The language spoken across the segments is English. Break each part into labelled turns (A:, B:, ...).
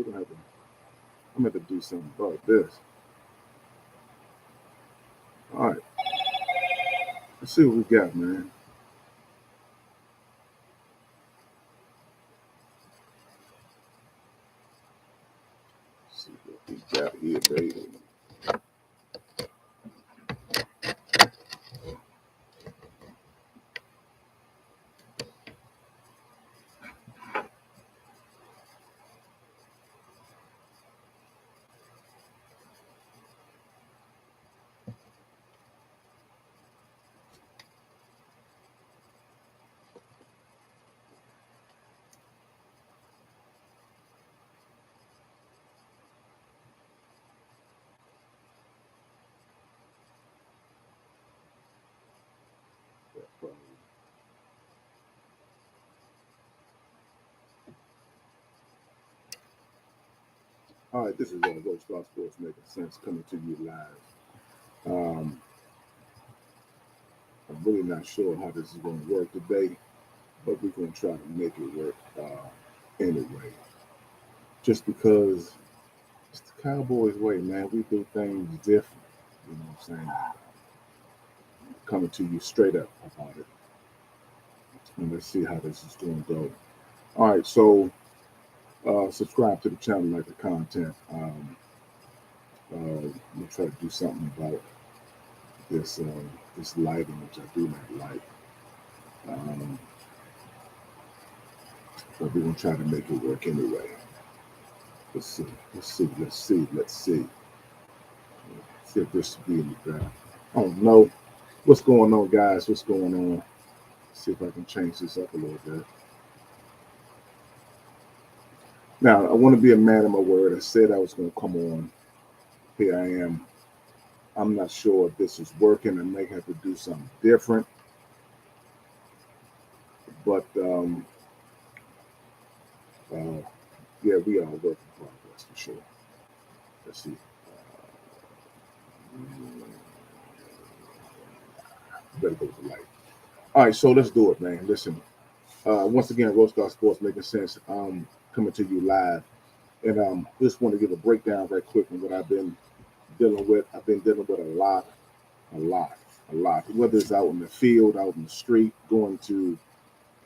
A: we're gonna have to. I'm gonna have to do something about this. All right, let's see what we got, man. Let's see what we got here, baby. All right, this is Road Star Sports Making Sense coming to you live. I'm really not sure how this is going to work today, but we're going to try to make it work anyway. Just because it's the Cowboys way, man. We do things different. You know what I'm saying? Coming to you straight up about it. And let's see how this is going to go. All right, so subscribe to the channel, like the content. We'll try to do something about this this lighting, which I do not like. Um, but we're gonna try to make it work anyway. Let's see. Let's see. Let's see. Let's see. See if this will be any better. I don't know what's going on, guys. What's going on? See if I can change this up a little bit. Now, I want to be a man of my word. I said I was going to come on. Here I am. I'm not sure if this is working. I may have to do something different. But yeah, we are a work in progress for sure. Let's see. Better go with the light. All right, so let's do it, man. Listen. Once again, Roadstar Sports Making Sense. Coming to you live. And just want to give a breakdown right quick on what I've been dealing with. I've been dealing with a lot. Whether it's out in the field, out in the street, going to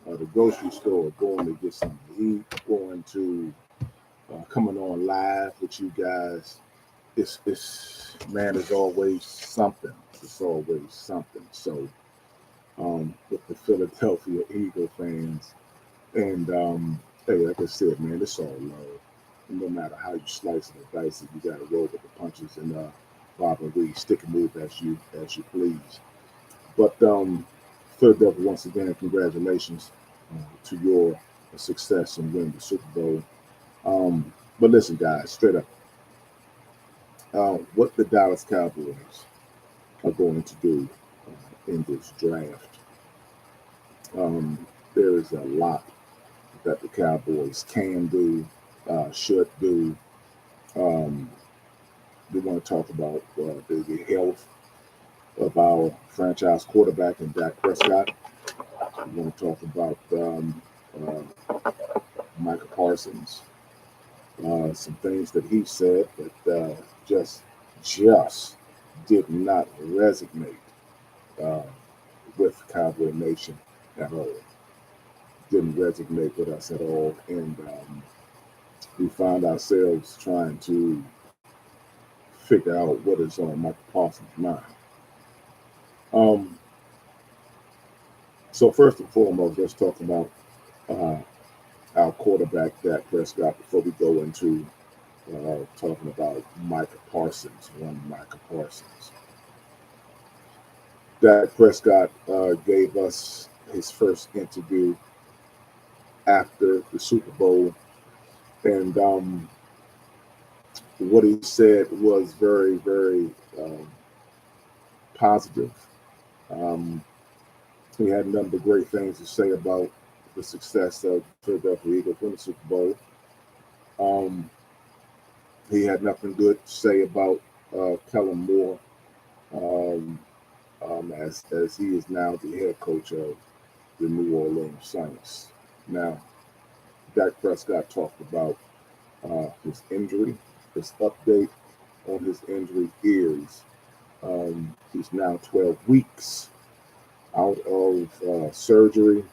A: the grocery store, going to get something to eat, going to coming on live with you guys. It's man, it's always something. It's always something. So with the Philadelphia Eagle fans, and hey, like I said, man, it's all love. And no matter how you slice it or dice it, you got to roll with the punches and bob and weave, stick and move as you please. But Philadelphia, once again, congratulations to your success in winning the Super Bowl. But listen, guys, straight up, what the Dallas Cowboys are going to do in this draft. There is a lot that the Cowboys can do, should do. We want to talk about the health of our franchise quarterback and Dak Prescott. We want to talk about Micah Parsons, some things that he said that just did not resonate uh, with Cowboy Nation at all. Didn't resonate with us at all, and we found ourselves trying to figure out what is on Micah Parsons' mind. So first and foremost, let's talk about uh, our quarterback, Dak Prescott, before we go into talking about Micah Parsons, one Micah Parsons. Dak Prescott gave us his first interview after the Super Bowl, and what he said was very, very positive. Um, he had nothing but great things to say about the success of Philadelphia Eagles winning the Super Bowl. He had nothing good to say about Kellen Moore, um, as he is now the head coach of the New Orleans Saints. Now, Dak Prescott talked about his injury. His update on his injury is he's now 12 weeks out of surgery,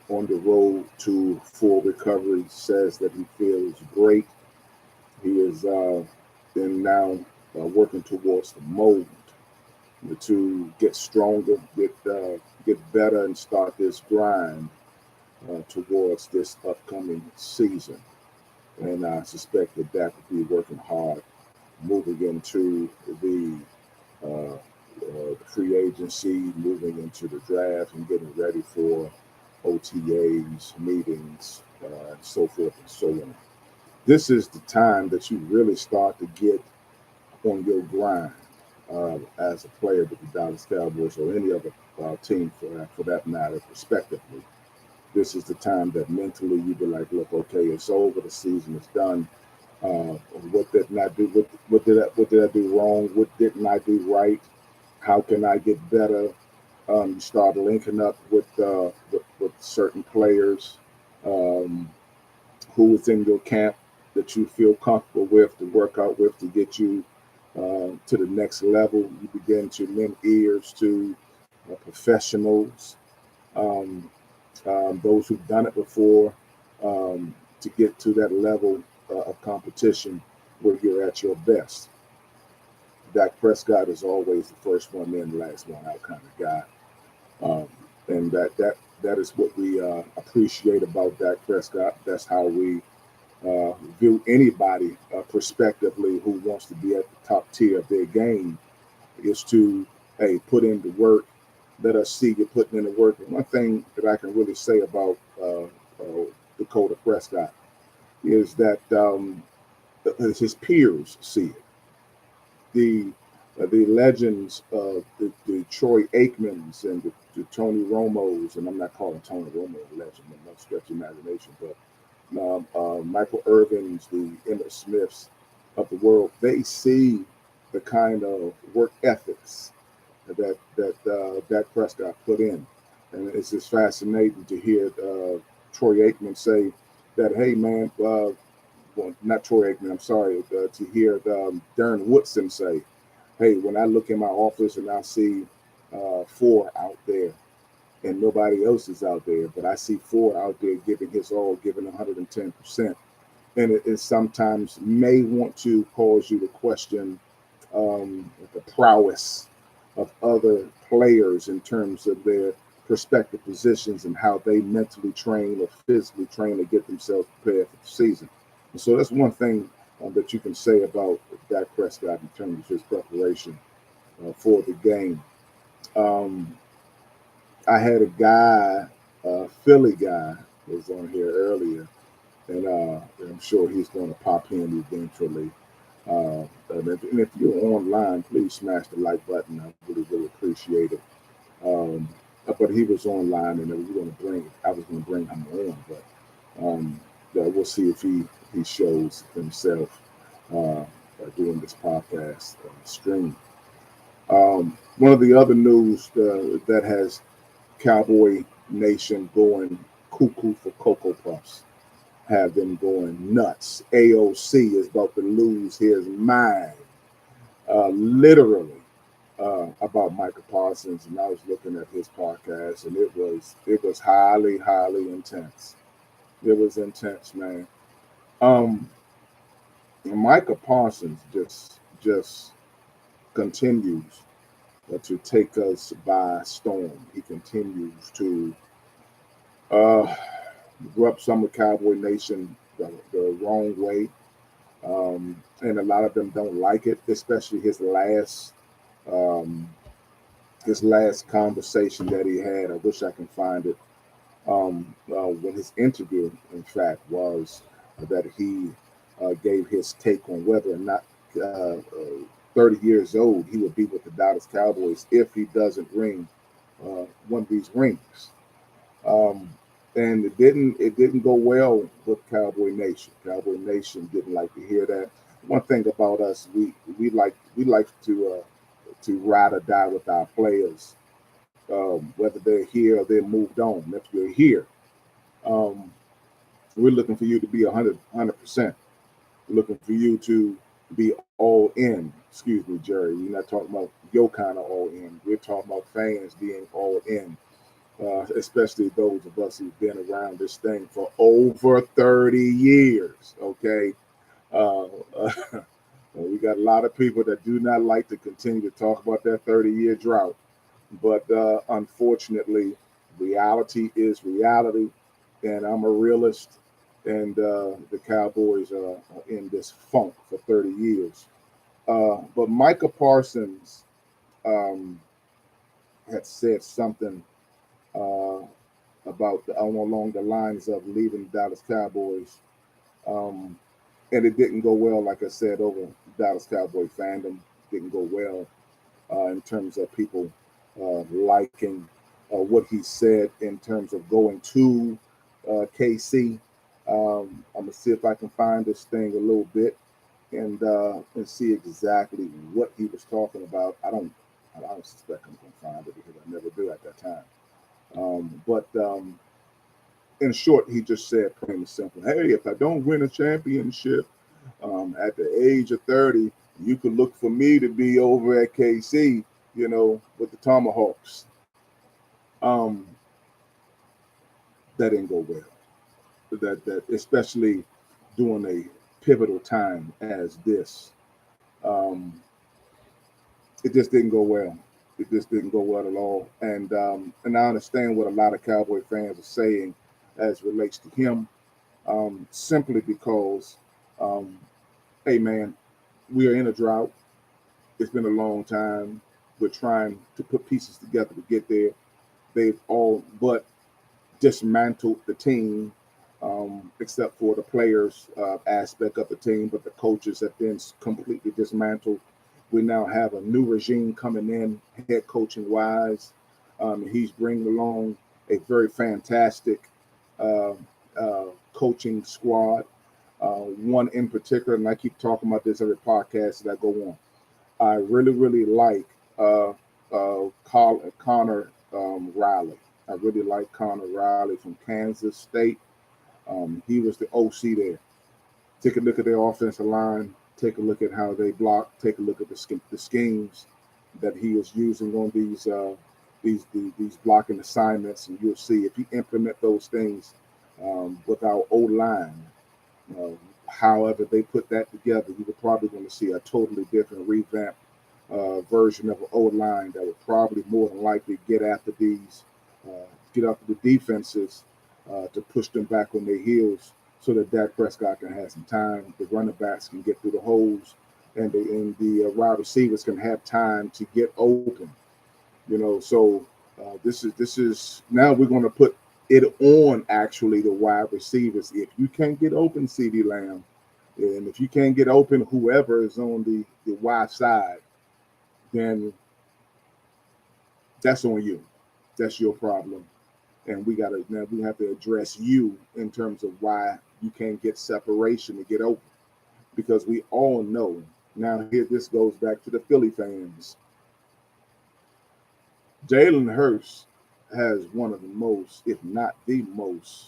A: on the road to full recovery. Says that he feels great. He is then now working towards the mold to get stronger, get better, and start this grind towards this upcoming season. And I suspect that Dak will be working hard moving into the free agency, moving into the draft, and getting ready for OTAs, meetings, and so forth and so on. This is the time that you really start to get on your grind as a player with the Dallas Cowboys or any other team for that matter, respectively. This is the time that mentally you be like, look, okay, it's over, the season is done. What did not do? What did I do wrong? What didn't I do right? How can I get better? You start linking up with certain players who is in your camp that you feel comfortable with to work out with to get you to the next level. You begin to lend ears to professionals, those who've done it before, to get to that level of competition where you're at your best. Dak Prescott is always the first one in, the last one out kind of guy, and that is what we appreciate about Dak Prescott. That's how we view anybody prospectively who wants to be at the top tier of their game, is to, hey, put in the work. Let us see you putting in the work. And one thing that I can really say about Dakota Prescott is that his peers see it. The legends of the Troy Aikmans and the Tony Romos, and I'm not calling Tony Romo a legend, I'm not stretching imagination, but Michael Irvin's, the Emmitt Smiths of the world, they see the kind of work ethics that Dak Prescott put in, and it's just fascinating to hear Troy Aikman say that, hey man, well, not Troy Aikman, I'm sorry, to hear Darren Woodson say, hey, when I look in my office and I see Four out there and nobody else is out there, but I see Four out there giving his all, giving 110%. And it sometimes may want to cause you to question the prowess of other players in terms of their respective positions and how they mentally train or physically train to get themselves prepared for the season. And so that's one thing that you can say about Dak Prescott in terms of his preparation for the game. I had a guy, a Philly guy, was on here earlier, and I'm sure he's going to pop in eventually. And if you're online, please smash the like button. I really, really appreciate it. But he was online, and I was going to bring him on, but we'll see if he shows himself doing this podcast stream. One of the other news that has Cowboy Nation going cuckoo for Cocoa Puffs, have them going nuts. AOC is about to lose his mind, literally, about Micah Parsons. And I was looking at his podcast, and it was highly, highly intense. It was intense, man. Micah Parsons just continues to take us by storm. He continues to rub some of Cowboy Nation the wrong way, and a lot of them don't like it, especially his last conversation that he had. I wish I can find it. When his interview, in fact, was that he gave his take on whether or not 30 years old he would be with the Dallas Cowboys if he doesn't ring one of these rings. And it didn't go well with Cowboy Nation. Cowboy Nation didn't like to hear that. One thing about us, we like to ride or die with our players, whether they're here or they're moved on. If you're here, we're looking for you to be 100%. looking for you to be all in. Excuse me, Jerry. We're not talking about your kind of all in. We're talking about fans being all in, especially those of us who've been around this thing for over 30 years. Okay. Uh, uh, we got a lot of people that do not like to continue to talk about that 30-year drought. But unfortunately, reality is reality. And I'm a realist. And the Cowboys are in this funk for 30 years. But Micah Parsons um, had said something uh, about along the lines of leaving the Dallas Cowboys. Um, and it didn't go well, like I said, over Dallas Cowboy fandom. Didn't go well in terms of people liking what he said in terms of going to KC. I'm gonna see if I can find this thing a little bit and see exactly what he was talking about. I don't suspect I'm gonna find it because I never do at that time. But in short, he just said plain and simple, "Hey, if I don't win a championship at the age of 30, you could look for me to be over at KC, with the Tomahawks." Um, that didn't go well. That especially during a pivotal time as this, um, it just didn't go well. It just didn't go well at all. And I understand what a lot of Cowboy fans are saying as relates to him, simply because, um, hey man, we are in a drought. It's been a long time. We're trying to put pieces together to get there. They've all but dismantled the team, except for the players aspect of the team, but the coaches have been completely dismantled. We now have a new regime coming in, head coaching wise. He's bringing along a very fantastic uh, coaching squad. One in particular, and I keep talking about this every podcast that I go on. I really, really like Connor Riley. I really like Connor Riley from Kansas State. He was the OC there. Take a look at their offensive line. Take a look at how they block. Take a look at the schemes that he is using on these blocking assignments, and you'll see if you implement those things with our O line. Uh, However, they put that together, you were probably going to see a totally different revamp version of an O line that would probably more than likely get after the defenses to push them back on their heels so that Dak Prescott can have some time. The running backs can get through the holes, and the wide receivers can have time to get open. So this is now we're going to put it on actually the wide receivers. If you can't get open, CD Lamb, and if you can't get open, whoever is on the wide side, then that's on you. That's your problem. And we have to address you in terms of why you can't get separation to get open. Because we all know now here this goes back to the Philly fans. Jalen Hurts has one of the most, if not the most,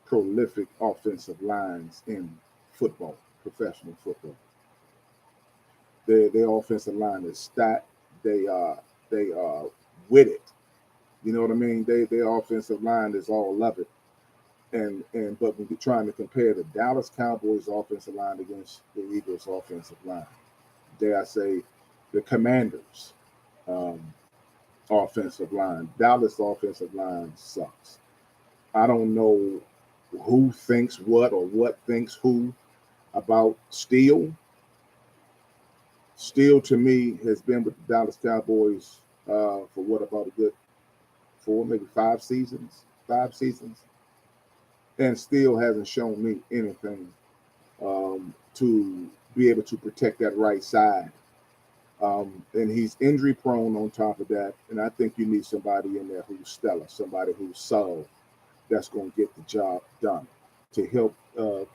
A: prolific offensive lines in football, professional football. Their offensive line is stacked. They are with it. You know what I mean? Their offensive line is all of it. And but when you're trying to compare the Dallas Cowboys offensive line against the Eagles offensive line, dare I say, the Commanders um, offensive line, Dallas offensive line sucks. I don't know who thinks what or what thinks who about Steele. Steele to me has been with the Dallas Cowboys for what about a good 4, maybe 5 seasons, 5 seasons, and still hasn't shown me anything to be able to protect that right side. And he's injury prone on top of that. And I think you need somebody in there who's stellar, somebody who's solid, that's going to get the job done to help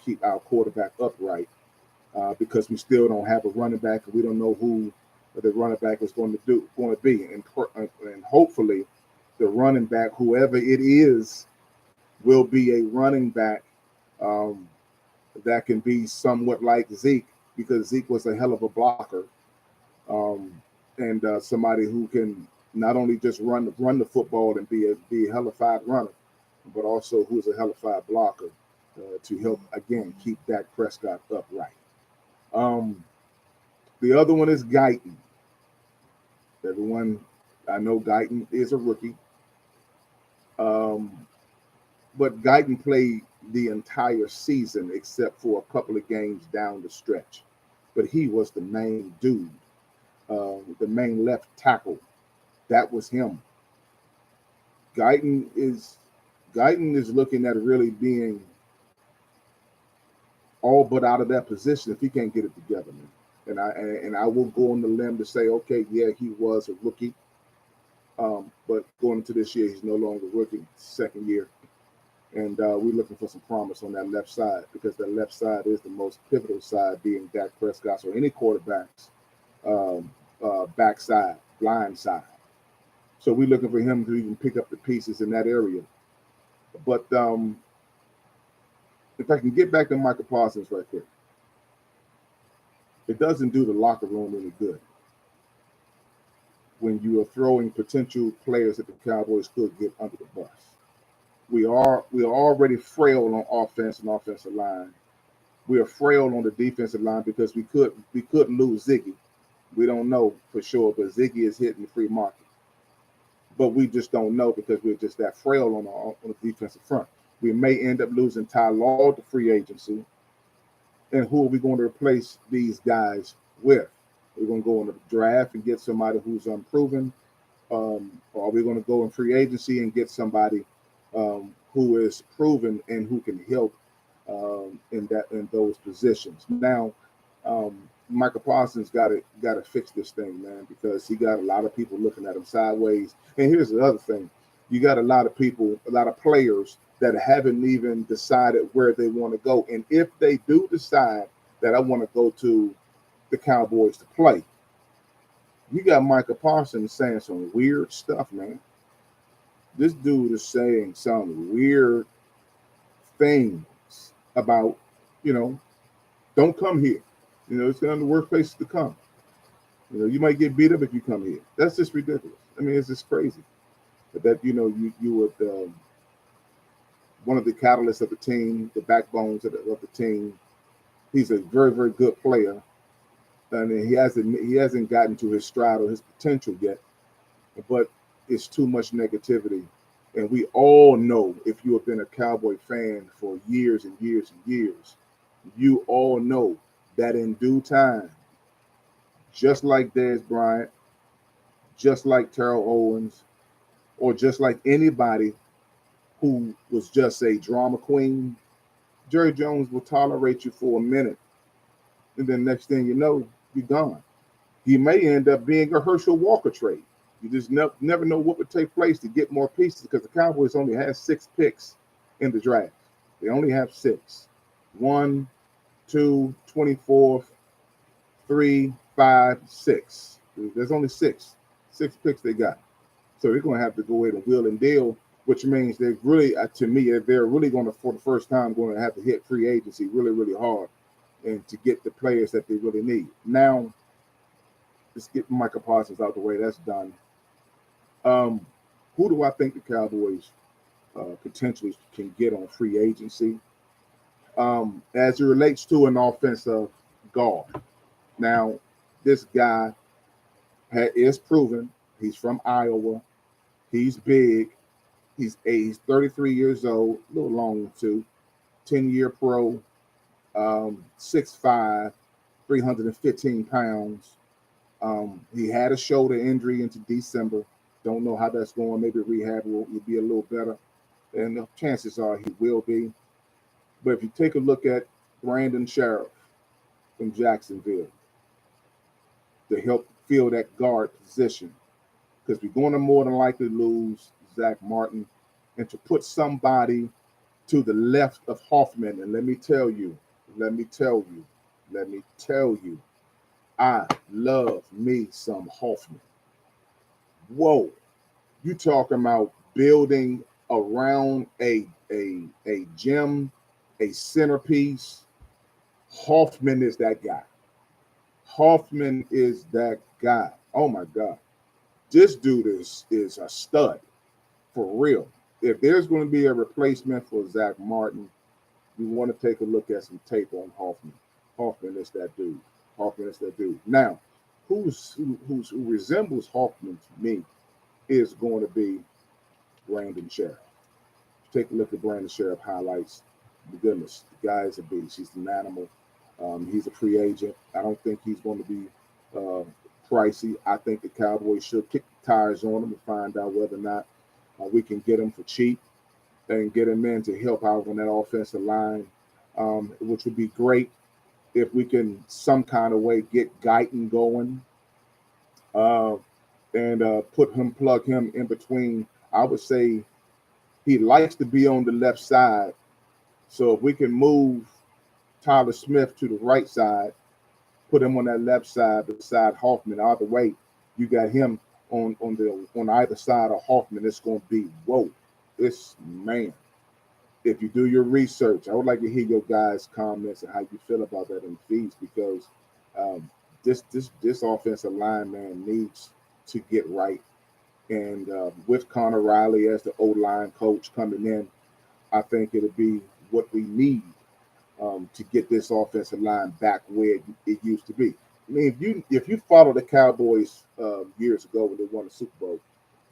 A: keep our quarterback upright because we still don't have a running back and we don't know who the running back is going to be. And hopefully the running back, whoever it is, will be a running back um, that can be somewhat like Zeke, because Zeke was a hell of a blocker, um, and somebody who can not only just run the football and be a hellified runner, but also who's a hellified blocker to help again keep Dak Prescott upright. Um, the other one is Guyton. Everyone, I know Guyton is a rookie, um, but Guyton played the entire season except for a couple of games down the stretch. But he was the main dude, the main left tackle. That was him. Guyton is Guyton is looking at really being all but out of that position if he can't get it together, man. And I will go on the limb to say, okay, yeah, he was a rookie, but going into this year, he's no longer a rookie, second year, and we're looking for some promise on that left side, because that left side is the most pivotal side, being Dak Prescott or any quarterback's um, backside, blind side. So we're looking for him to even pick up the pieces in that area. But if I can get back to Michael Parsons right quick, it doesn't do the locker room any good when you are throwing potential players that the Cowboys could get under the bus. We are already frail on offense and offensive line. We are frail on the defensive line because we could lose Ziggy. We don't know for sure, but Ziggy is hitting the free market. But we just don't know because we're just that frail on the defensive front. We may end up losing Ty Law to free agency. And who are we going to replace these guys with? We're going to go in the draft and get somebody who's unproven, or are we going to go in free agency and get somebody who is proven and who can help in those positions? Now, Michael Parsons got to fix this thing, man, because he got a lot of people looking at him sideways. And here's the other thing: you got a lot of people, a lot of players that haven't even decided where they want to go. And if they do decide that I want to go to the Cowboys to play, you got Michael Parsons saying some weird stuff, man. This dude is saying some weird things about, you know, don't come here. You know, it's one of the worst places to come. You know, you might get beat up if you come here. That's just ridiculous. I mean, it's just crazy. But that, you know, you would one of the catalysts of the team, the backbones of the team. He's a very, very good player, and he hasn't gotten to his stride or his potential yet. But it's too much negativity, and we all know, if you have been a Cowboy fan for years and years and years, you all know that in due time, just like Dez Bryant, just like Terrell Owens, or just like anybody who was just a drama queen, Jerry Jones will tolerate you for a minute, and then next thing you know, you're gone. He may end up being a Herschel Walker trade. You just never know what would take place to get more pieces, because the Cowboys only had 6 picks in the draft. They only have 6. 1, 2, 24, 3, 5, 6. There's only 6 picks they got. So they're going to have to go ahead and wheel and deal, which means they're really, to me, they're really going to, for the first time, going to have to hit free agency really, really hard, and to get the players that they really need. Now, let's get Michael Parsons out the way. That's done. Who do I think the Cowboys potentially can get on free agency as it relates to an offensive guard? Now, this guy is proven. He's from Iowa. He's big. He's 33 years old, a little long too. 10-year pro, 6'5", 315 pounds. He had a shoulder injury into December. Don't know how that's going. Maybe rehab will be a little better. And the chances are he will be. But if you take a look at Brandon Sheriff from Jacksonville to help fill that guard position, because we're going to more than likely lose Zach Martin, and to put somebody to the left of Hoffman. And let me tell you, I love me some Hoffman. Whoa, you talking about building around a gem, a centerpiece, Hoffman is that guy. Hoffman is that guy. Oh my God. This dude is a stud for real. If there's going to be a replacement for Zach Martin, you want to take a look at some tape on Hoffman. Hoffman is that dude. Hoffman is that dude. Now, who resembles Hoffman to me is going to be Brandon Sheriff. Take a look at Brandon Sheriff highlights. My goodness, the guy is a beast. He's an animal. He's a free agent. I don't think he's going to be pricey. I think the Cowboys should kick the tires on him and find out whether or not we can get him for cheap and get him in to help out on that offensive line, which would be great if we can some kind of way get Guyton going and plug him in between. I would say he likes to be on the left side. So if we can move Tyler Smith to the right side, put him on that left side beside Hoffman. Either way, you got him on either side of Hoffman. It's going to be whoa. This man. If you do your research, I would like to hear your guys' comments and how you feel about that in the feeds, because this offensive line, man, needs to get right. And with Connor Riley as the O-line coach coming in, I think it'll be what we need to get this offensive line back where it used to be. I mean, if you follow the Cowboys years ago when they won the Super Bowl,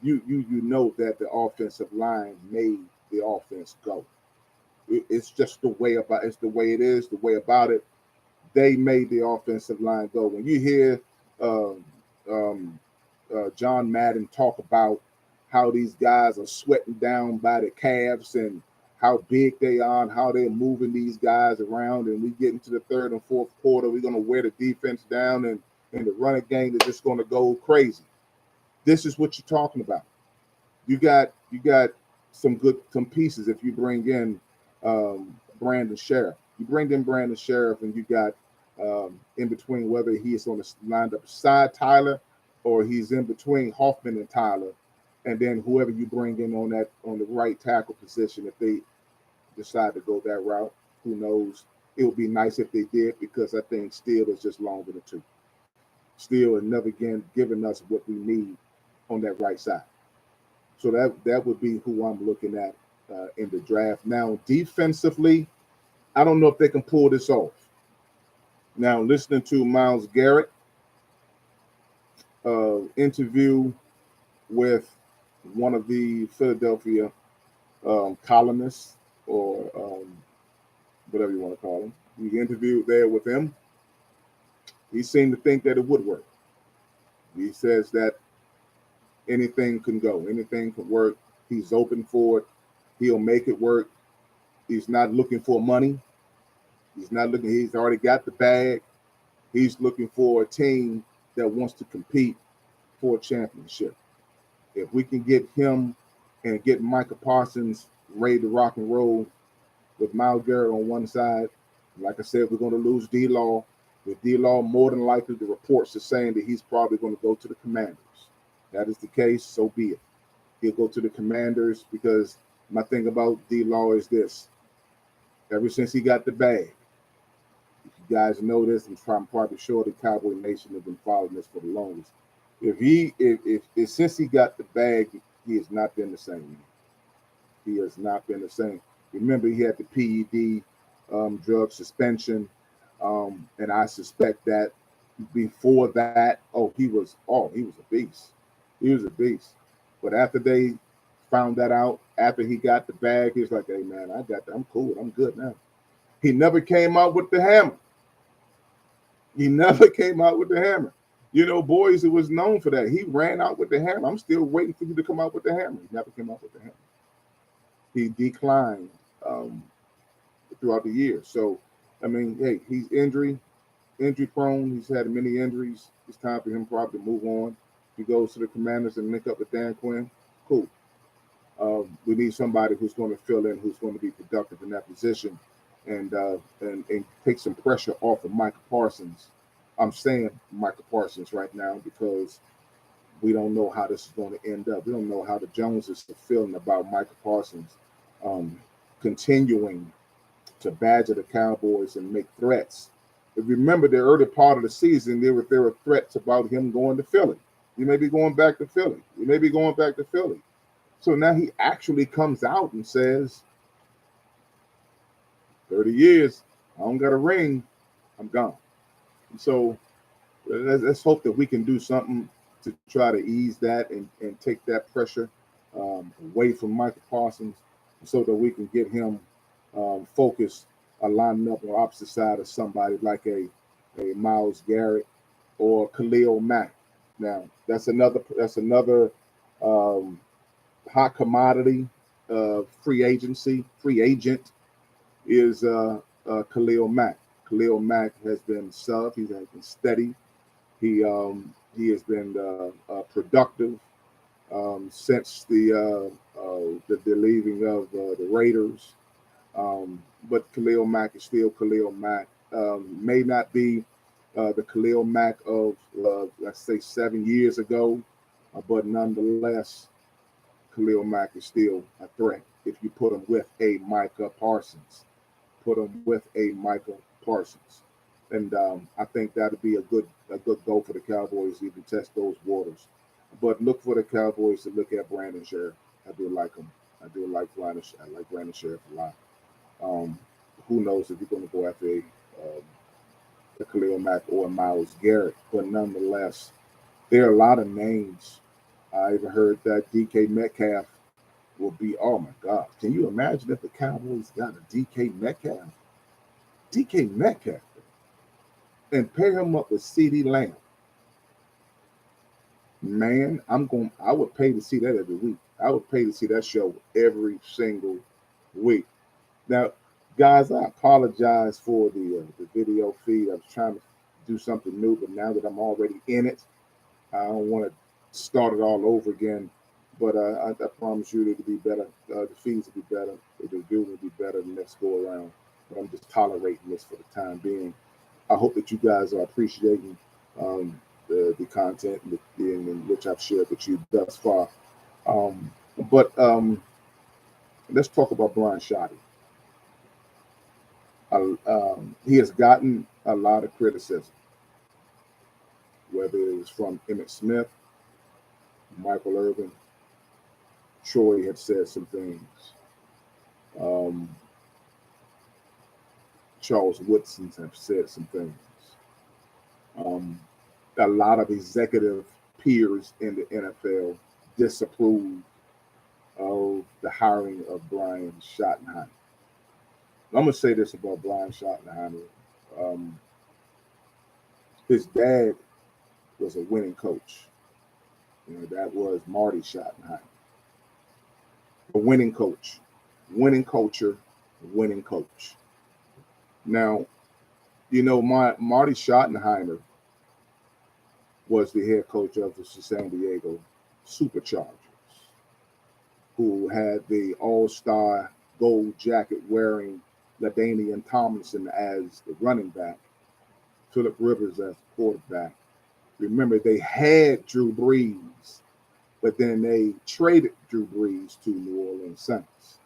A: you know that the offensive line made the offense go. It's just the way about it's the way it is, the way about it. They made the offensive line go. When you hear John Madden talk about how these guys are sweating down by the calves and how big they are and how they're moving these guys around, and we get into the third and fourth quarter, we're going to wear the defense down, and the running game is just going to go crazy. This is what you're talking about. You got some pieces if you bring in Brandon Sheriff. You bring in Brandon Sheriff, and you got in between, whether he's on the lined up beside Tyler or he's in between Hoffman and Tyler, and then whoever you bring in on the right tackle position, if they decide to go that route, who knows? It would be nice if they did, because I think Steele is just longer than two. Steele is never again giving us what we need on that right side. So that would be who I'm looking at in the draft. Now, defensively, I don't know if they can pull this off. Now, listening to Myles Garrett interview with one of the Philadelphia columnists, or whatever you want to call him. We interviewed there with him. He seemed to think that it would work. He says that anything can go, anything can work. He's open for it. He'll make it work. He's not looking for money. He's already got the bag. He's looking for a team that wants to compete for a championship. If we can get him and get Micah Parsons ready to rock and roll with Myles Garrett on one side, like I said, we're going to lose D-Law. With D-Law, more than likely, the reports are saying that he's probably going to go to the Commanders. That is the case, so be it. He'll go to the Commanders, because my thing about D-Law is this. Ever since he got the bag, if you guys know this, I'm probably sure the Cowboy Nation has been following this for the longest. If since he got the bag, he has not been the same. He has not been the same. Remember, he had the PED drug suspension, and I suspect that before that, he was a beast. He was a beast. But after they found that out, after he got the bag, he was like, "Hey man, I'm cool. I'm good now." He never came out with the hammer. He never came out with the hammer. You know, Boys, it was known for that. He ran out with the hammer. I'm still waiting for you to come out with the hammer. He never came out with the hammer. He declined throughout the year. So, I mean, hey, he's injury prone. He's had many injuries. It's time for him probably to move on. He goes to the Commanders and link up with Dan Quinn. Cool. We need somebody who's going to fill in, who's going to be productive in that position, and take some pressure off of Micah Parsons. I'm saying Micah Parsons right now because we don't know how this is going to end up. We don't know how the Joneses are feeling about Micah Parsons continuing to badger the Cowboys and make threats If you remember the early part of the season, there were threats about him going to Philly. He may be going back to Philly. He may be going back to Philly. So now he actually comes out and says, 30 years, I don't got a ring, I'm gone. So let's hope that we can do something to try to ease that and take that pressure away from Michael Parsons so that we can get him focused, lining up on the opposite side of somebody like a Myles Garrett or Khalil Mack. Now, that's another hot commodity of free agent is Khalil Mack. Khalil Mack has been sub. He has been steady. He has been productive since the leaving of the Raiders. But Khalil Mack is still Khalil Mack. May not be the Khalil Mack of let's say 7 years ago, but nonetheless, Khalil Mack is still a threat if you put him with a Micah Parsons. Put him with a Michael Parsons, and I think that'd be a good go for the Cowboys to even test those waters. But look for the Cowboys to look at Brandon Sheriff. I do like him. I do like Brandon. I like Brandon Sheriff a lot. Who knows if you're going to go after a Khalil Mack or Myles Garrett? But nonetheless, there are a lot of names. I even heard that DK Metcalf will be. Oh my God! Can you imagine if the Cowboys got a DK Metcalf? DK Metcalf, and pair him up with CeeDee Lamb. Man, I would pay to see that every week. I would pay to see that show every single week. Now, guys, I apologize for the video feed. I was trying to do something new, but now that I'm already in it, I don't want to start it all over again. But I promise you it'll be better. The feeds will be better. The review will be better the next go around. But I'm just tolerating this for the time being. I hope that you guys are appreciating the content in which I've shared with you thus far. But let's talk about Brian Shoddy. He has gotten a lot of criticism, whether it was from Emmitt Smith, Michael Irvin, Troy had said some things. Charles Woodson have said some things. A lot of executive peers in the NFL disapprove of the hiring of Brian Schottenheimer. I'm going to say this about Brian Schottenheimer. His dad was a winning coach. That was Marty Schottenheimer. A winning coach, winning culture, winning coach. Now, Marty Schottenheimer was the head coach of the San Diego Superchargers, who had the all-star gold jacket wearing LaDainian Tomlinson as the running back, Phillip Rivers as the quarterback. Remember, they had Drew Brees, but then they traded Drew Brees to New Orleans Saints.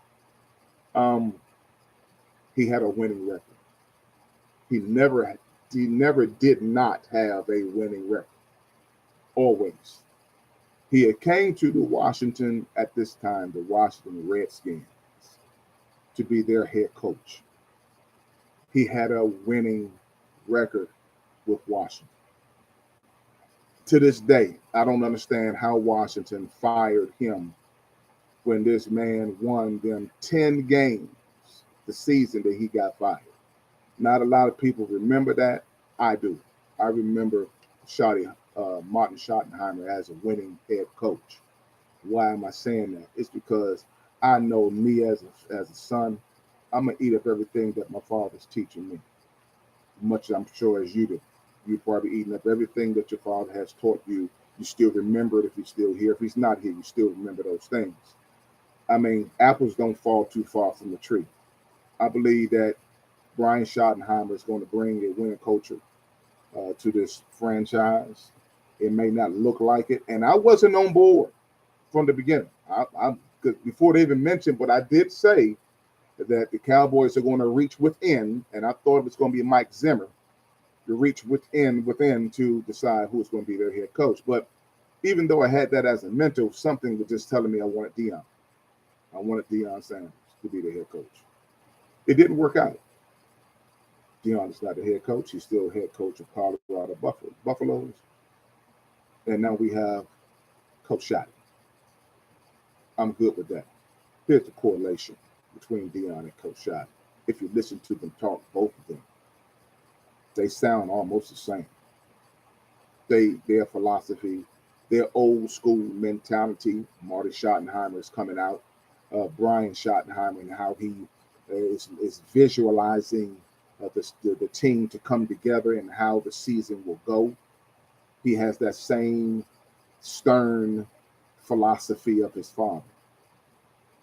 A: He had a winning record. He never did not have a winning record. Always. He had came to the Washington at this time, the Washington Redskins, to be their head coach. He had a winning record with Washington. To this day, I don't understand how Washington fired him when this man won them 10 games the season that he got fired. Not a lot of people remember that. I do. I remember Martin Schottenheimer as a winning head coach. Why am I saying that? It's because I know me as a son, I'm going to eat up everything that my father's teaching me. Much I'm sure as you do. You're probably eating up everything that your father has taught you. You still remember it if he's still here. If he's not here, you still remember those things. I mean, apples don't fall too far from the tree. I believe that Brian Schottenheimer is going to bring a winning culture to this franchise. It may not look like it. And I wasn't on board from the beginning. Before they even mentioned, but I did say that the Cowboys are going to reach within, and I thought it was going to be Mike Zimmer. reach within to decide who's going to be their head coach. But even though I had that as a mentor, something was just telling me I wanted Deion. I wanted Deion Sanders to be the head coach. It didn't work out. Deion is not the head coach. He's still head coach of Colorado Buffaloes. And now we have Coach Shotty. I'm good with that. Here's the correlation between Deion and Coach Shotty. If you listen to them talk, both of them, they sound almost the same. Their philosophy, their old school mentality. Marty Schottenheimer is coming out. Brian Schottenheimer and how he is visualizing the team to come together and how the season will go. He has that same stern philosophy of his father.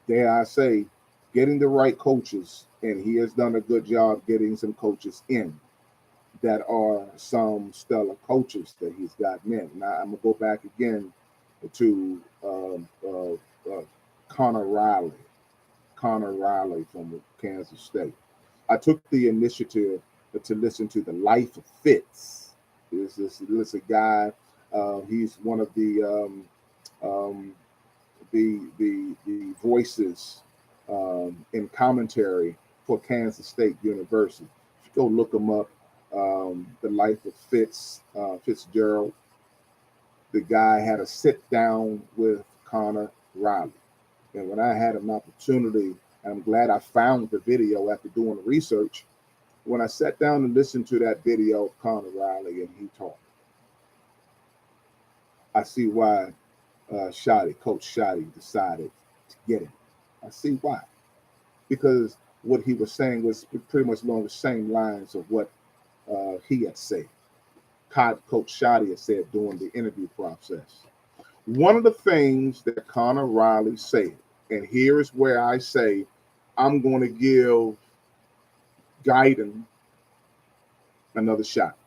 A: Dare I say, getting the right coaches, and he has done a good job getting some coaches in that are some stellar coaches that he's gotten in. Now, I'm going to go back again to Connor Riley from Kansas State. I took the initiative to listen to The Life of Fitz. This a guy. He's one of the voices in commentary for Kansas State University. If you go look him up, The Life of Fitzgerald. The guy had a sit down with Connor Riley. And when I had an opportunity, and I'm glad I found the video after doing the research, when I sat down and listened to that video of Connor Riley and he talked, I see why Coach Shotty decided to get him. I see why. Because what he was saying was pretty much along the same lines of what he had said. Coach Shotty had said during the interview process. One of the things that Connor Riley said, and here is where I say I'm going to give Guyton another shot.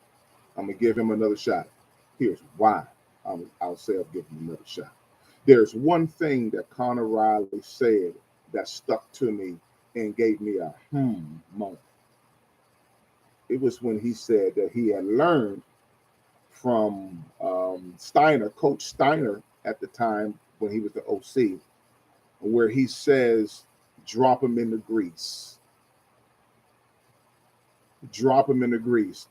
A: I'm going to give him another shot. Here's why I'll say I'll give him another shot. There's one thing that Connor Riley said that stuck to me and gave me a moment. It was when he said that he had learned from Coach Steiner at the time when he was the OC, where he says, drop him in the grease. Drop him in the grease.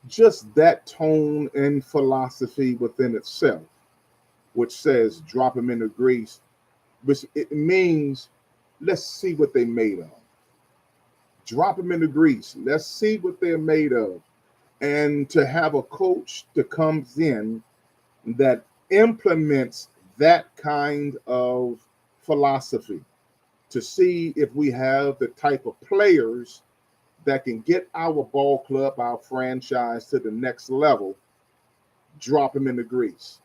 A: Just that tone and philosophy within itself, which says drop him in the grease, which it means let's see what they made of. Drop them in the grease. Let's see what they're made of. And to have a coach that comes in that implements that kind of philosophy, to see if we have the type of players that can get our ball club, our franchise to the next level, drop them in the grease.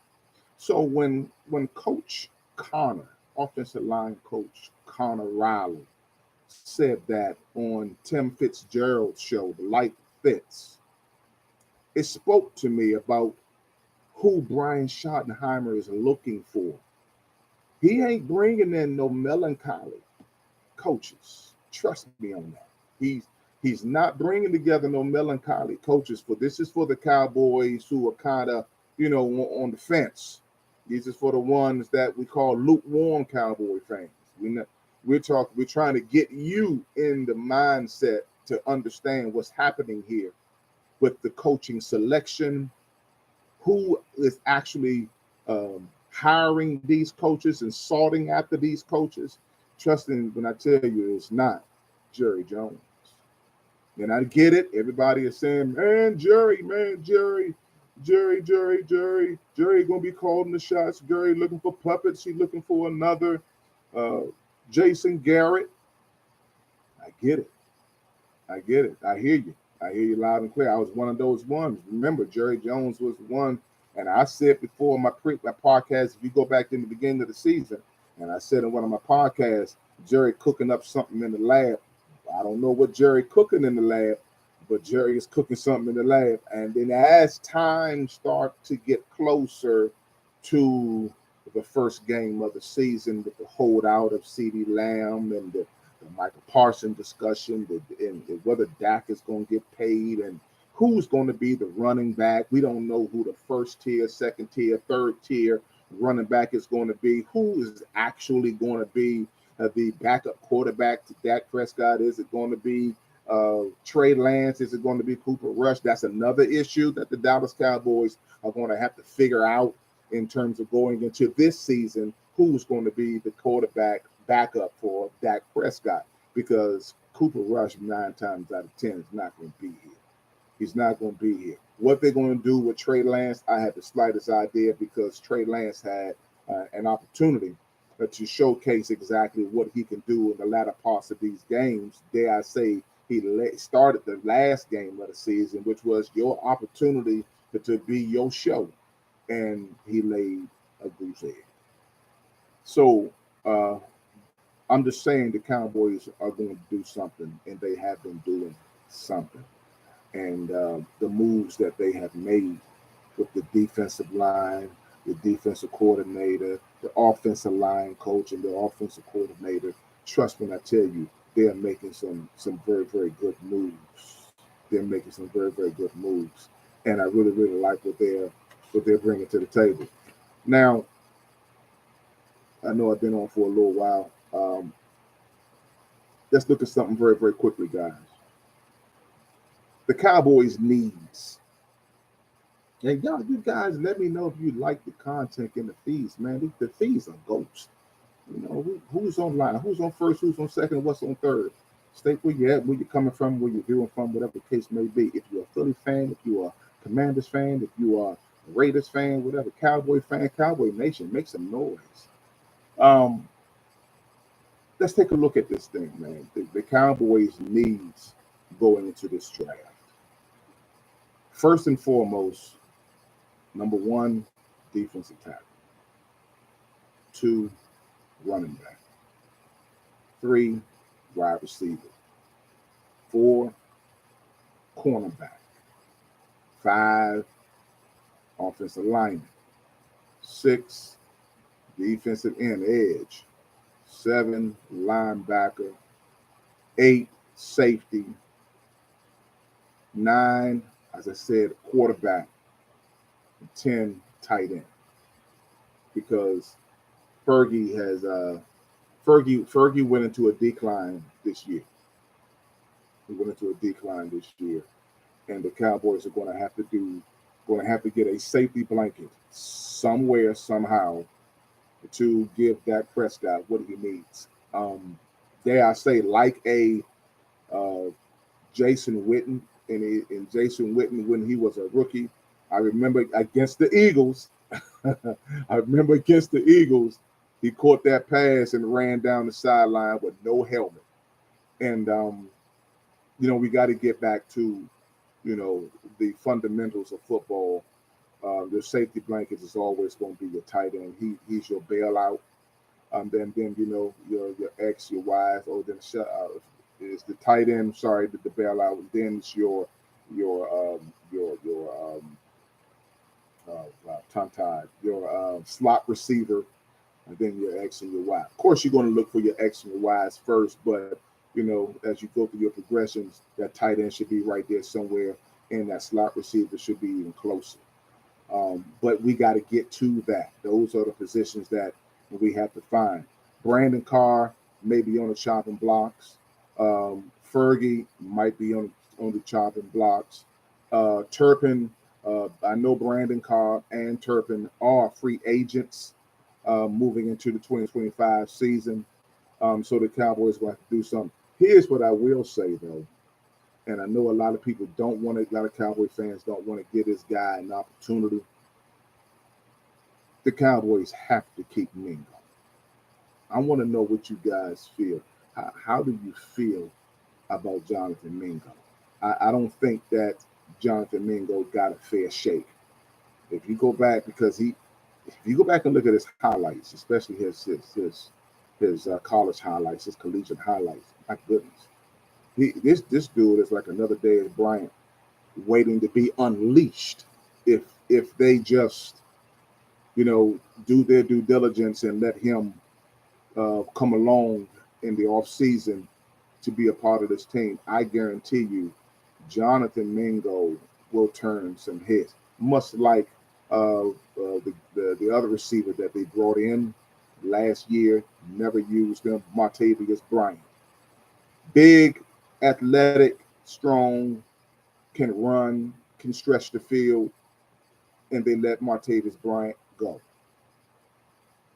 A: So when Coach Connor, offensive line coach Connor Riley, said that on Tim Fitzgerald's show, The Life Fits, it spoke to me about who Brian Schottenheimer is looking for. He ain't bringing in no melancholy coaches. Trust me on that. He's not bringing together no melancholy coaches. This is for the Cowboys who are kind of, on the fence. These is for the ones that we call lukewarm Cowboy fans. We're trying to get you in the mindset to understand what's happening here with the coaching selection, who is actually hiring these coaches and sorting after these coaches. Trusting when I tell you it's not Jerry Jones. And I get it. Everybody is saying, Jerry gonna be calling the shots. Jerry looking for puppets. He's looking for another Jason Garrett. I get it. I hear you. I hear you loud and clear. I was one of those ones. Remember, Jerry Jones was one, and I said before my podcast, if you go back in the beginning of the season, and I said in one of my podcasts, Jerry cooking up something in the lab. I don't know what Jerry cooking in the lab, but Jerry is cooking something in the lab. And then as time starts to get closer to the first game of the season with the holdout of CeeDee Lamb and the Michael Parsons discussion, and whether Dak is going to get paid and who's going to be the running back. We don't know who the first tier, second tier, third tier running back is going to be. Who is actually going to be the backup quarterback to Dak Prescott? Is it going to be Trey Lance? Is it going to be Cooper Rush? That's another issue that the Dallas Cowboys are going to have to figure out in terms of going into this season. Who's going to be the quarterback backup for Dak Prescott? Because Cooper Rush 9 times out of 10 is not going to be here. He's not going to be here. What they're going to do with Trey Lance, I had the slightest idea, because Trey Lance had an opportunity to showcase exactly what he can do in the latter parts of these games. Dare I say, he started the last game of the season, which was your opportunity to be your show, and he laid a goose egg. So I'm just saying the Cowboys are going to do something, and they have been doing something. And the moves that they have made with the defensive line, the defensive coordinator, the offensive line coach, and the offensive coordinator, trust me when I tell you, they're making some very, very good moves. They're making some very, very good moves. And I really, really like what they're bringing to the table. Now, I know I've been on for a little while. Let's look at something very, very quickly, guys. The Cowboys' needs. And y'all, you guys, let me know if you like the content in the feeds, man. The feeds are ghosts. You know, who's online, who's on first, who's on second, what's on third. State where you're at, where you're coming from, where you're viewing from, whatever the case may be. If you're a Philly fan, if you are a Commanders fan, if you are a Raiders fan, whatever, Cowboy fan, Cowboy Nation, make some noise. Let's take a look at this thing, man. The Cowboys' needs going into this draft. First and foremost, number one, defensive tackle. 2, running back. 3, wide receiver. 4, cornerback. 5, offensive lineman. 6, defensive end edge. 7, linebacker. 8, safety. 9, as I said, quarterback. 10, tight end. Because Fergie went into a decline this year. He went into a decline this year, and the Cowboys are going to have to get a safety blanket somewhere, somehow, to give Dak Prescott what he needs. Dare I say, like a Jason Witten, and Jason Witten when he was a rookie. I remember against the Eagles. He caught that pass and ran down the sideline with no helmet. And we got to get back to, the fundamentals of football. The safety blankets is always going to be your tight end. He's your bailout. Then your X, your Y's, or then is the tight end. Sorry, the bailout. And then it's your tongue-tied, your slot receiver, and then your X and your Y. Of course, you're going to look for your X and your Y's first, but as you go through your progressions, that tight end should be right there somewhere, and that slot receiver should be even closer. But we got to get to that. Those are the positions that we have to find. Brandon Carr may be on the chopping blocks. Fergie might be on the chopping blocks. Turpin, I know Brandon Carr and Turpin are free agents moving into the 2025 season. So the Cowboys will have to do something. Here's what I will say, though, and I know a lot of people a lot of Cowboy fans don't want to give this guy an opportunity. The Cowboys have to keep Mingo. I want to know what you guys feel. How do you feel about Jonathan Mingo? I don't think that Jonathan Mingo got a fair shake. If you go back, and look at his highlights, especially his college highlights, his collegiate highlights, my goodness, this dude is like another Dez Bryant waiting to be unleashed. If they just do their due diligence and let him come along in the off season to be a part of this team, I guarantee you, Jonathan Mingo will turn some heads. Much like the other receiver that they brought in last year, never used him, Martavius Bryant. Big, athletic, strong, can run, can stretch the field, and they let Martavius Bryant go.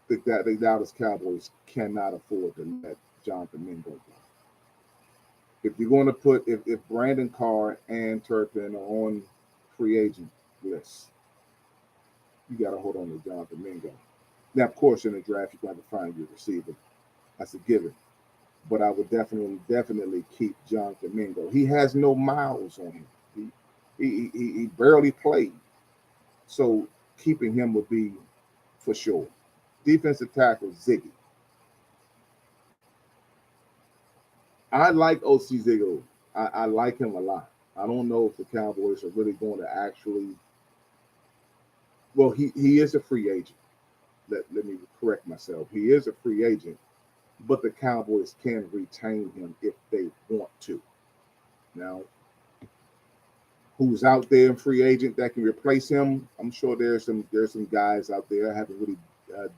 A: The Dallas Cowboys cannot afford to let Jonathan Mingo go. If you're going to put, if Brandon Carr and Turpin are on free agent list, you got to hold on to Jonathan Mingo. Now, of course, in the draft, you're going to find your receiver. That's a given. But I would definitely keep Jonathan Mingo. He has no miles on him. He barely played. So keeping him would be for sure. Defensive tackle, Ziggy. I like O.C. Ziggy. I like him a lot. I don't know if the Cowboys are really going to actually. Well, he is a free agent. Let me correct myself. He is a free agent, but the Cowboys can retain him if they want to. Now, who's out there in free agent that can replace him? I'm sure there's some guys out there. I haven't really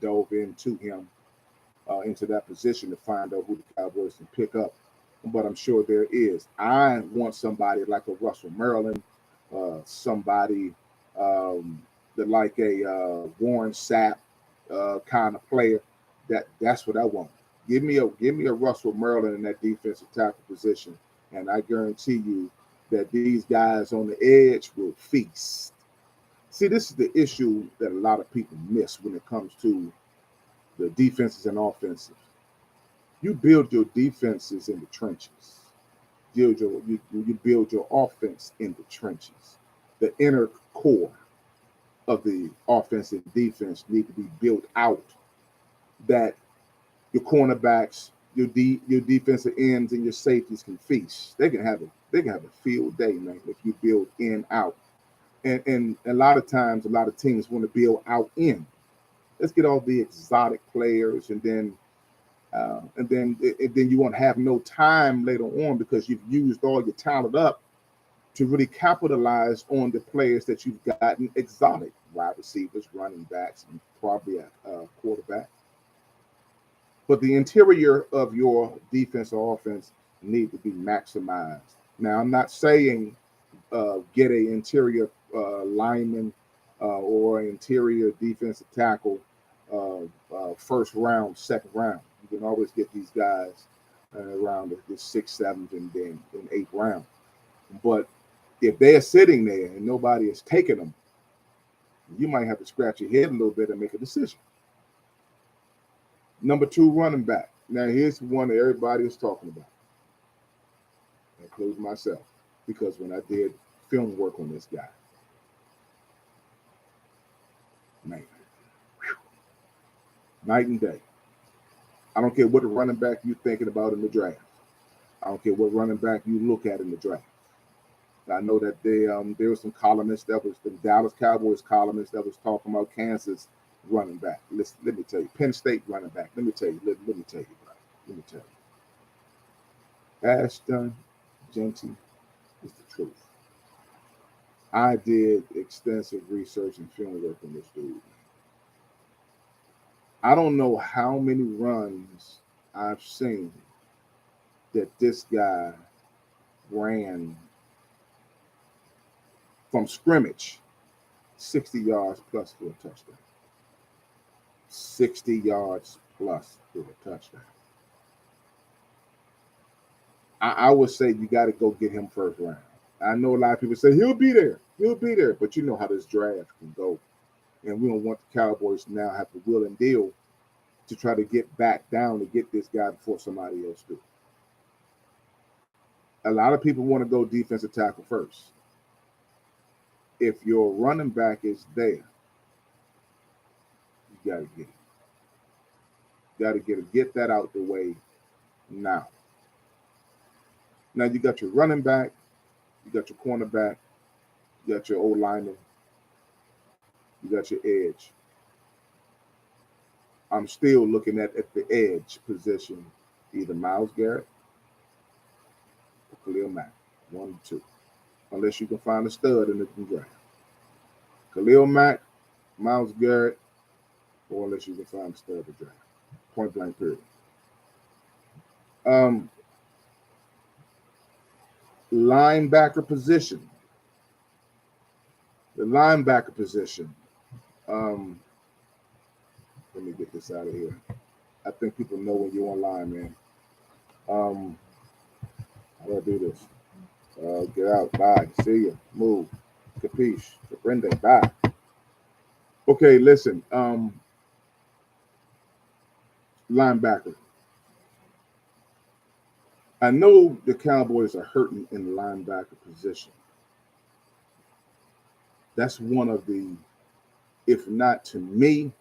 A: dove into him into that position to find out who the Cowboys can pick up, but I'm sure there is. I want somebody like a Russell Maryland, somebody that like a Warren Sapp kind of player. That's what I want. Give me a Russell Maryland in that defensive tackle position, and I guarantee you that these guys on the edge will feast. See, this is the issue that a lot of people miss when it comes to the defenses and offenses. You build your defenses in the trenches. You build your offense in the trenches. The inner core of the offense and defense need to be built out. That your cornerbacks, your defensive ends, and your safeties can feast. They can have a field day, man, if you build in out. And a lot of times, a lot of teams want to build out in. Let's get all the exotic players, and then you won't have no time later on because you've used all your talent up to really capitalize on the players that you've gotten exotic, wide receivers, running backs, and probably a quarterback. But the interior of your defense or offense need to be maximized. Now, I'm not saying get an interior lineman or an interior defensive tackle first round, second round. You can always get these guys around the sixth, seventh, and then in eighth round. But if they're sitting there and nobody is taking them, you might have to scratch your head a little bit and make a decision. Number 2, running back. Now, here's one that everybody is talking about, including myself, because when I did film work on this guy, man, night and day. I don't care what running back you're thinking about in the draft. I don't care what running back you look at in the draft. I know that there were some columnists that was the Dallas Cowboys columnists that was talking about Kansas running back. Let me tell you, Penn State running back. Let me tell you, bro. Let me tell you. Ashton Genty is the truth. I did extensive research and film work on this dude. I don't know how many runs I've seen that this guy ran from scrimmage 60 yards plus for a touchdown. 60 yards plus for a touchdown. I would say you got to go get him first round. I know a lot of people say he'll be there, but you know how this draft can go. And we don't want the Cowboys to now have to will and deal to try to get back down to get this guy before somebody else do. A lot of people want to go defensive tackle first. If your running back is there, you got to get it. You got to get it. Get that out the way now. Now you got your running back, you got your cornerback, you got your O-lineman, you got your edge. I'm still looking at the edge position, either Myles Garrett or Khalil Mack, 1 and 2. unless you can find a stud in the draft. Khalil Mack, Myles Garrett, or unless you can find a stud to draft. Point blank period. Um, Linebacker position. The linebacker position. Um, Let me get this out of here. I think people know when you're online, man. How do I do this? Get out. Bye. See ya. Move. Capiche. Brenda. Bye. Okay, listen. Linebacker. I know the Cowboys are hurting in the linebacker position. That's one of the, if not to me,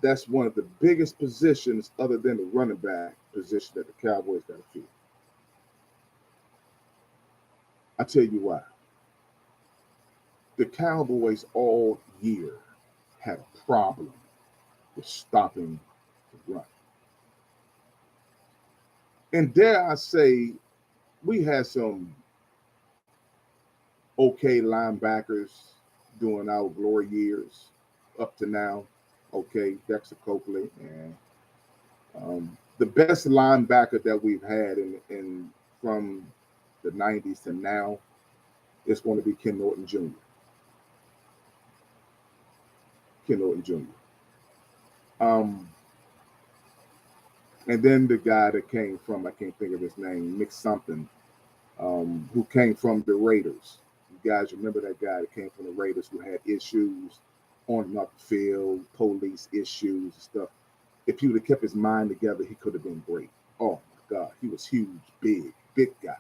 A: that's one of the biggest positions other than the running back position that the Cowboys got to fill. I tell you why. The Cowboys all year had a problem with stopping the run. And dare I say, we had some okay linebackers during our glory years up to now. Okay, Dexter Coakley, and the best linebacker that we've had in from the 90s to now is going to be Ken Norton Jr. Ken Norton Jr. And then the guy that came from, I can't think of his name, Mick something, who came from the Raiders. You guys remember that guy that came from the Raiders who had issues on and off the field, police issues and stuff. If he would have kept his mind together, he could have been great. Oh my God, he was huge, big guy.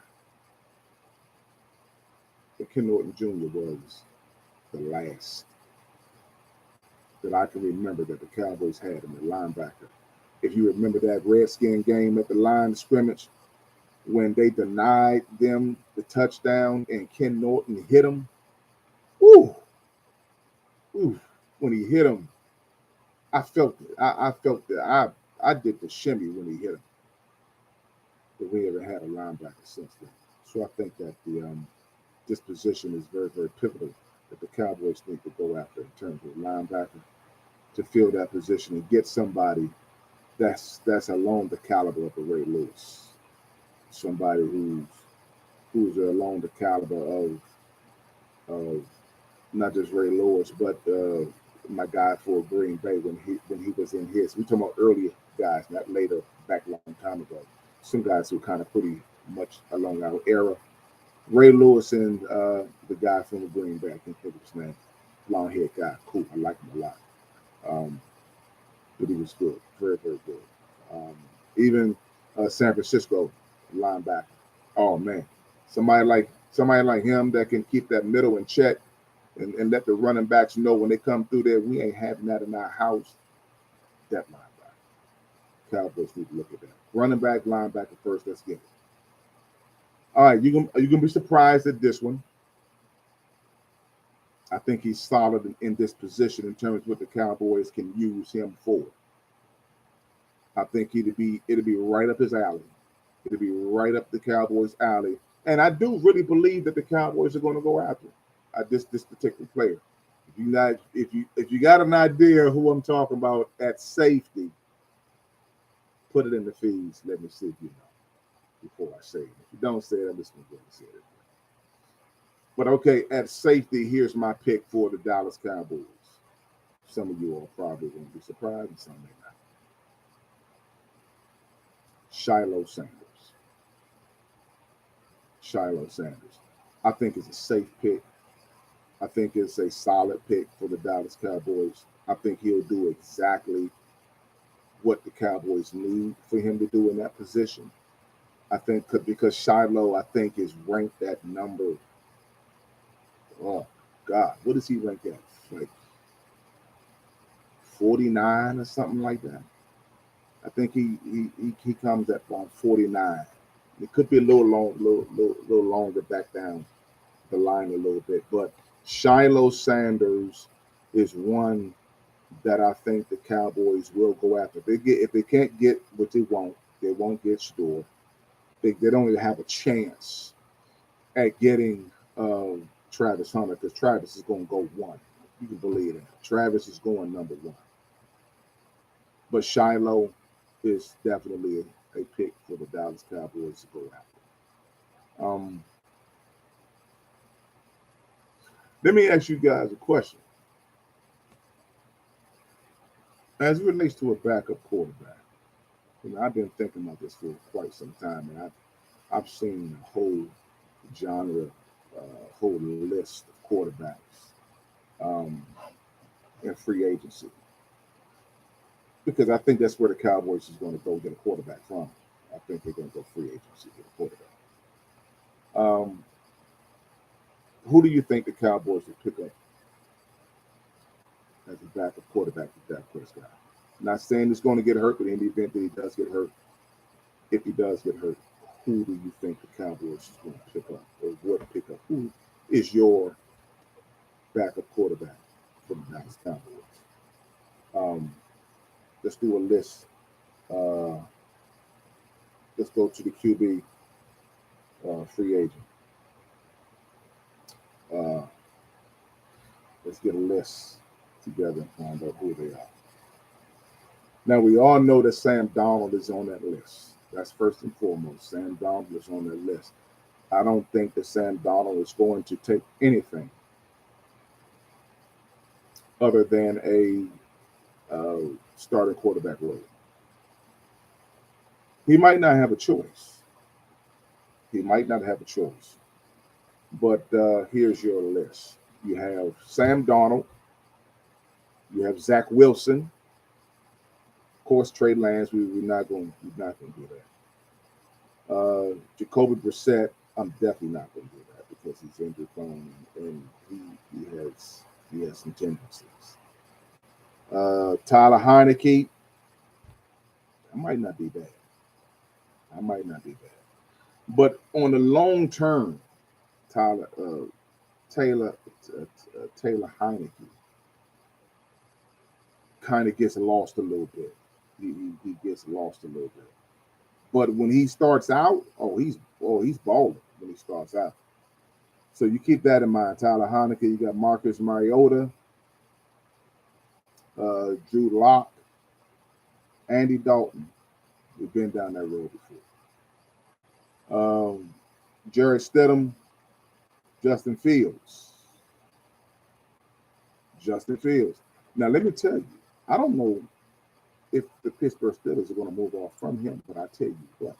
A: But Ken Norton Jr. was the last that I can remember that the Cowboys had in the linebacker. If you remember that Redskin game at the line of scrimmage, when they denied them the touchdown and Ken Norton hit him, ooh, when he hit him, I felt it. I felt it. I did the shimmy when he hit him. But we haven't had a linebacker since then. So I think that this position is very, very pivotal that the Cowboys need to go after in terms of linebacker to fill that position and get somebody that's along the caliber of a Ray Lewis, somebody who's along the caliber of not just Ray Lewis, but my guy for Green Bay when he was in his. We talking about earlier guys, not later, back a long time ago. Some guys who kind of pretty much along our era. Ray Lewis and the guy from the Green Bay, I can't think of his name, long haired guy, cool. I like him a lot. But he was good, very, very good. Even San Francisco linebacker. Oh man, somebody like him that can keep that middle in check and let the running backs know when they come through there, we ain't having that in our house. That linebacker. Cowboys need to look at that. Running back, linebacker first. Let's get it. All right, you're gonna be surprised at this one. I think he's solid in this position in terms of what the Cowboys can use him for. I think it'd be right up his alley. It'll be right up the Cowboys' alley. And I do really believe that the Cowboys are going to go after this particular player. If you got an idea who I'm talking about at safety, put it in the feeds. Let me see if you know before I say it. If you don't say it, I'm just going to say it. But okay, at safety, here's my pick for the Dallas Cowboys. Some of you are probably going to be surprised, and some may not. Shiloh Sanders. Shiloh Sanders. I think it's a safe pick. I think it's a solid pick for the Dallas Cowboys. I think he'll do exactly what the Cowboys need for him to do in that position. I think because Shiloh, I think, is ranked at number, oh God, what is he ranked at? Like 49 or something like that. I think he comes at 49. It could be a little longer back down the line a little bit, but Shiloh Sanders is one that I think the Cowboys will go after. If they can't get what they won't get Store. They don't even have a chance at getting Travis Hunter, because Travis is going to go one. You can believe that. Travis is going number one. But Shiloh is definitely a pick for the Dallas Cowboys to go after. Let me ask you guys a question. As it relates to a backup quarterback, I've been thinking about this for quite some time, and I've seen a whole genre, whole list of quarterbacks in free agency, because I think that's where the Cowboys is going to go get a quarterback from. I think they're going to go free agency get a quarterback. Who do you think the Cowboys will pick up as a backup quarterback for Dak Prescott? I'm not saying he's going to get hurt, but in the event that he does get hurt, if he does get hurt, who do you think the Cowboys is going to pick up or would pick up? Who is your backup quarterback for the Dallas Cowboys? Let's do a list. Let's go to the QB free agent. Let's get a list together and find out who they are. Now, we all know that Sam Darnold is on that list. That's first and foremost. Sam Darnold is on that list. I don't think that Sam Darnold is going to take anything other than a starting quarterback role. He might not have a choice. But here's your list. You have Sam Darnold. You have Zach Wilson. Of course, Trey Lance. We're not going to do that. Jacoby Brissett. I'm definitely not going to do that because he's injury prone and he has some tendencies. Tyler Heineke. I might not be bad. But on the long term, Taylor Heineke kind of gets lost a little bit. He gets lost a little bit. But when he starts out, he's balling when he starts out. So you keep that in mind. Tyler Heineke, you got Marcus Mariota, Drew Lock, Andy Dalton. We've been down that road before. Jarrett Stidham, Justin Fields. Now, let me tell you, I don't know if the Pittsburgh Steelers are going to move off from him, but I tell you what,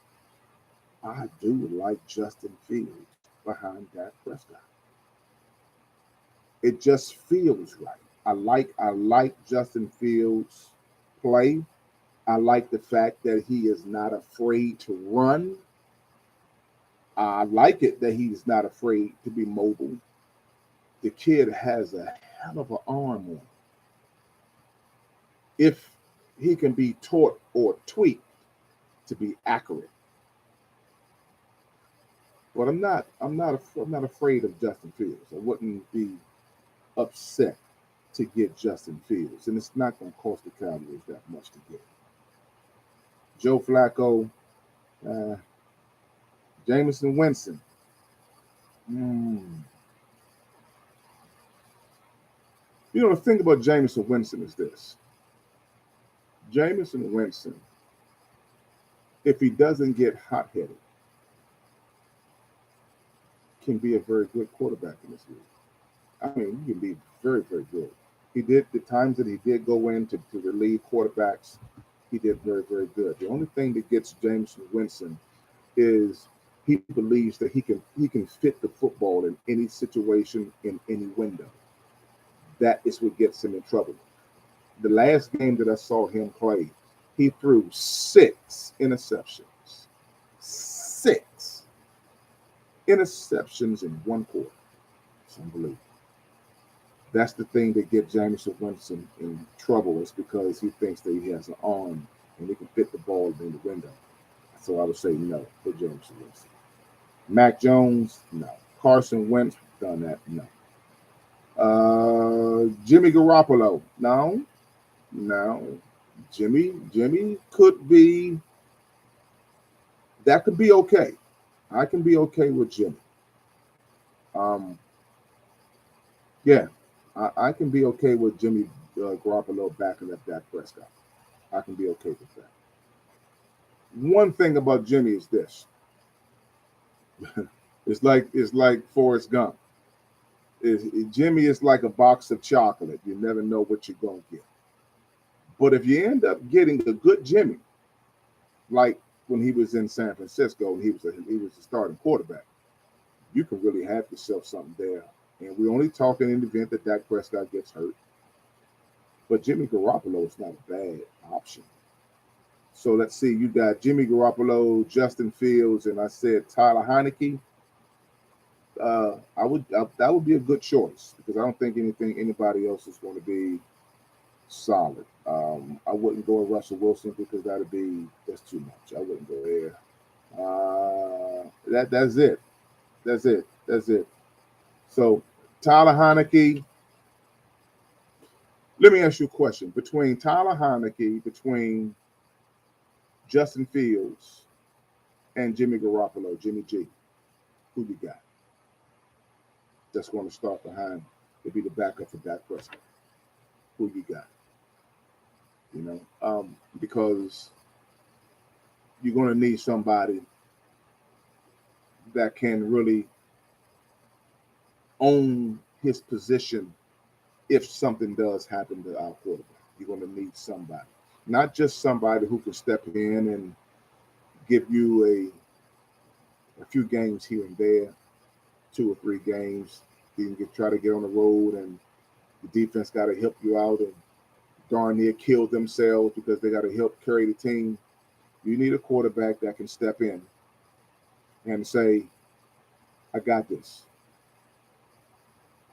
A: I do like Justin Fields behind Dak Prescott. It just feels right. I like Justin Fields' play. I like the fact that he is not afraid to run. I like it that he's not afraid to be mobile. The kid has a hell of an arm on him. If he can be taught or tweaked to be accurate. But I'm not afraid of Justin Fields. I wouldn't be upset to get Justin Fields. And it's not going to cost the Cowboys that much to get. Joe Flacco, Jameson Winston. The thing about Jameson Winston is this. Jameson Winston, if he doesn't get hot-headed, can be a very good quarterback in this league. I mean, he can be very, very good. He did, the times that he did go in to relieve quarterbacks, he did very, very good. The only thing that gets Jameson Winston is he believes that he can fit the football in any situation, in any window. That is what gets him in trouble. The last game that I saw him play, he threw 6 interceptions. 6 interceptions in one quarter. It's unbelievable. That's the thing that gets Jameson Winston in trouble, is because he thinks that he has an arm and he can fit the ball in the window. So I would say no for Jameson Winston. Mac Jones, no. Carson Wentz, done that, no. Jimmy Garoppolo, no. Jimmy could be, that could be okay. I can be okay with Jimmy. Yeah, I can be okay with Jimmy Garoppolo backing up Dak Prescott. I can be okay with that. One thing about Jimmy is this: it's like Forrest Gump. Jimmy is like a box of chocolate. You never know what you're gonna get. But if you end up getting a good Jimmy, like when he was in San Francisco and he was a starting quarterback, you can really have yourself something there. And we're only talking in the event that Dak Prescott gets hurt. But Jimmy Garoppolo is not a bad option. So let's see. You got Jimmy Garoppolo, Justin Fields, and I said Tyler Heineke. That would be a good choice because I don't think anybody else is going to be solid. I wouldn't go with Russell Wilson because that's too much. I wouldn't go there. That's it. That's it. So Tyler Heineke. Let me ask you a question. Between Tyler Heineke, between Justin Fields, and Jimmy Garoppolo, Jimmy G, who you got? That's going to start behind to be the backup for Dak Prescott. Who you got? Because you're going to need somebody that can really own his position if something does happen to our quarterback. You're going to need somebody, not just somebody who can step in and give you a few games here and there, 2 or 3 games. You can try to get on the road, and the defense got to help you out and darn near kill themselves because they got to help carry the team. You need a quarterback that can step in and say, I got this.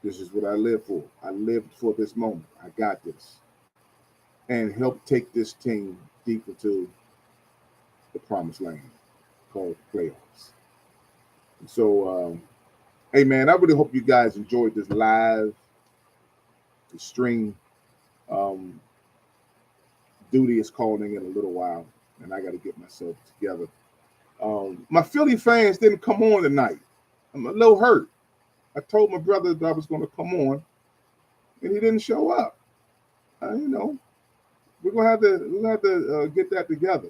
A: This is what I live for. I lived for this moment. I got this. And help take this team deep into the promised land called playoffs. And so, hey, man, I really hope you guys enjoyed this live stream. Duty is calling in a little while, and I got to get myself together. My Philly fans didn't come on tonight. I'm a little hurt. I told my brother that I was going to come on, and he didn't show up. We're gonna have to get that together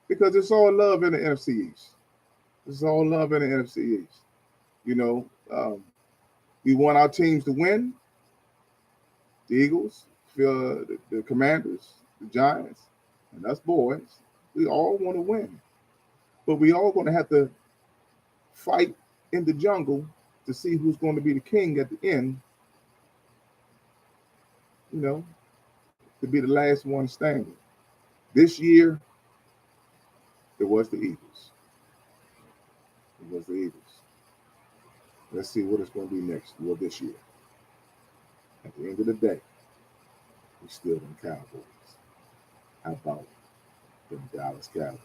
A: because it's all love in the NFC East. It's all love in the NFC East. We want our teams to win. The Eagles, the Commanders, the Giants, and us boys. We all want to win, but we all going to have to fight in the jungle to see who's going to be the king at the end. To be the last one standing. This year, it was the Eagles. It was the Eagles. Let's see what it's going to be next. Well, this year. At the end of the day, we still them Cowboys. How about them Dallas Cowboys?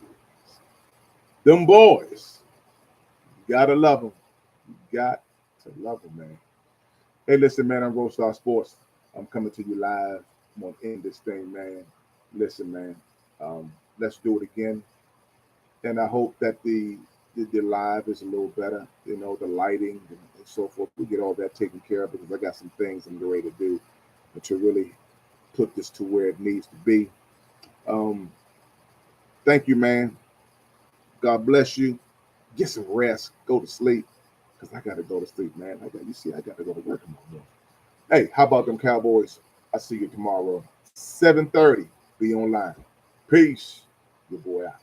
A: Them boys. You gotta love them. You got to love them, man. Hey, listen, man, I'm Roadstar Sports. I'm coming to you live. I'm going to end this thing, man. Listen, man, let's do it again. And I hope that the live is a little better, the lighting and so forth. We get all that taken care of because I got some things I'm ready to do to really put this to where it needs to be. Thank you, man. God bless you. Get some rest. Go to sleep because I got to go to sleep, man. I got to go to work tomorrow. Hey, how about them Cowboys? I see you tomorrow, 7:30. Be online. Peace. Your boy out.